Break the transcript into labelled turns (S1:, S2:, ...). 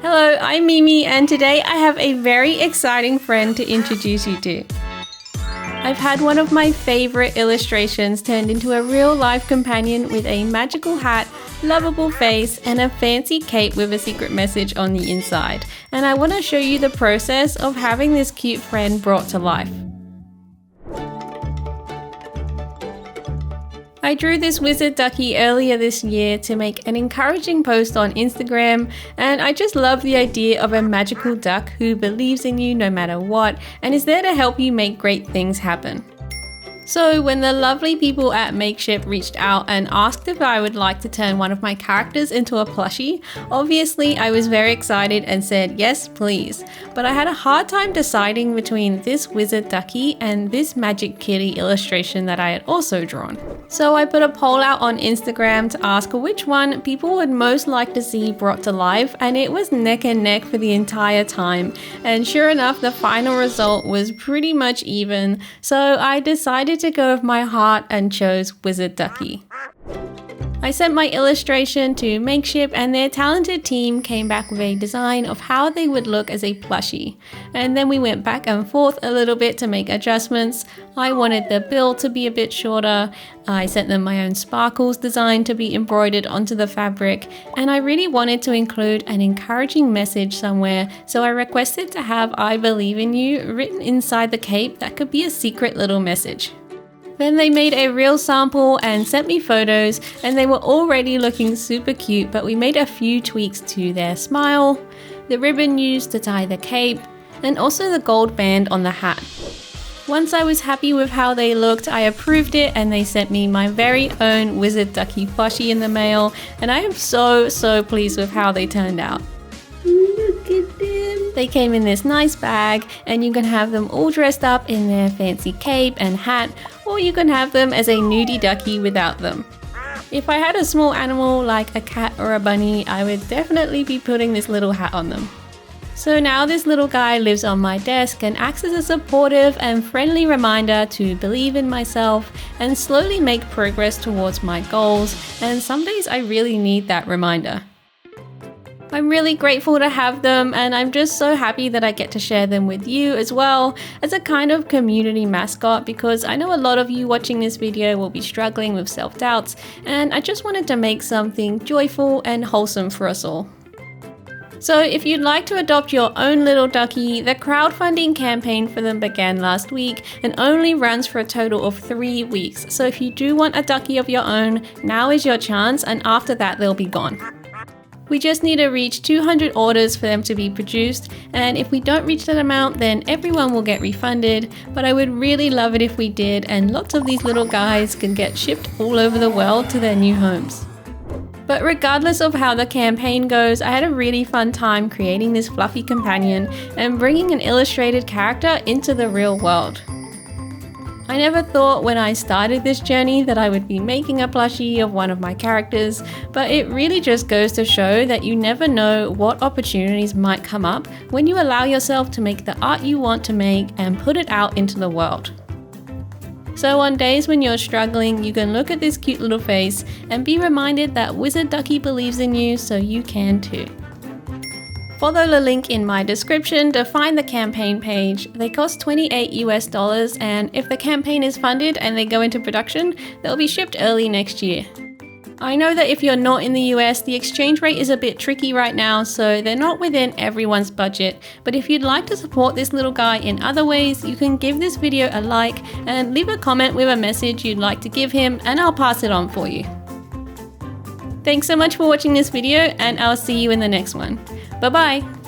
S1: Hello, I'm Mimi and today I have a very exciting friend to introduce you to. I've had one of my favorite illustrations turned into a real-life companion with a magical hat, lovable face, and a fancy cape with a secret message on the inside. And I want to show you the process of having this cute friend brought to life. I drew this wizard ducky earlier this year to make an encouraging post on Instagram, and I just love the idea of a magical duck who believes in you no matter what and is there to help you make great things happen. So when the lovely people at Makeshift reached out and asked if I would like to turn one of my characters into a plushie, obviously I was very excited and said yes please, but I had a hard time deciding between this wizard ducky and this magic kitty illustration that I had also drawn. So I put a poll out on Instagram to ask which one people would most like to see brought to life, and it was neck and neck for the entire time, and sure enough the final result was pretty much even, so I decided to go with my heart and chose Wizard Ducky. I sent my illustration to Makeshift and their talented team came back with a design of how they would look as a plushie. And then we went back and forth a little bit to make adjustments. I wanted the bill to be a bit shorter. I sent them my own sparkles design to be embroidered onto the fabric. And I really wanted to include an encouraging message somewhere, so I requested to have "I believe in you" written inside the cape that could be a secret little message. Then they made a real sample and sent me photos, and they were already looking super cute, but we made a few tweaks to their smile, the ribbon used to tie the cape, and also the gold band on the hat. Once I was happy with how they looked, I approved it and they sent me my very own Wizard Ducky plushie in the mail, and I am so pleased with how they turned out. Look at them! They came in this nice bag, and you can have them all dressed up in their fancy cape and hat, or you can have them as a nudie ducky without them. If I had a small animal like a cat or a bunny, I would definitely be putting this little hat on them. So now this little guy lives on my desk and acts as a supportive and friendly reminder to believe in myself and slowly make progress towards my goals, and some days I really need that reminder. I'm really grateful to have them, and I'm just so happy that I get to share them with you as well as a kind of community mascot, because I know a lot of you watching this video will be struggling with self-doubts, and I just wanted to make something joyful and wholesome for us all. So if you'd like to adopt your own little ducky, the crowdfunding campaign for them began last week and only runs for a total of 3 weeks. So if you do want a ducky of your own, now is your chance, and after that they'll be gone. We just need to reach 200 orders for them to be produced, and if we don't reach that amount then everyone will get refunded, but I would really love it if we did, and lots of these little guys can get shipped all over the world to their new homes. But regardless of how the campaign goes, I had a really fun time creating this fluffy companion and bringing an illustrated character into the real world. I never thought when I started this journey that I would be making a plushie of one of my characters, but it really just goes to show that you never know what opportunities might come up when you allow yourself to make the art you want to make and put it out into the world. So on days when you're struggling, you can look at this cute little face and be reminded that Wizard Ducky believes in you, so you can too. Follow the link in my description to find the campaign page. They cost $28 US, and if the campaign is funded and they go into production, they'll be shipped early next year. I know that if you're not in the US, the exchange rate is a bit tricky right now, so they're not within everyone's budget, but if you'd like to support this little guy in other ways, you can give this video a like and leave a comment with a message you'd like to give him, and I'll pass it on for you. Thanks so much for watching this video, and I'll see you in the next one. Bye-bye!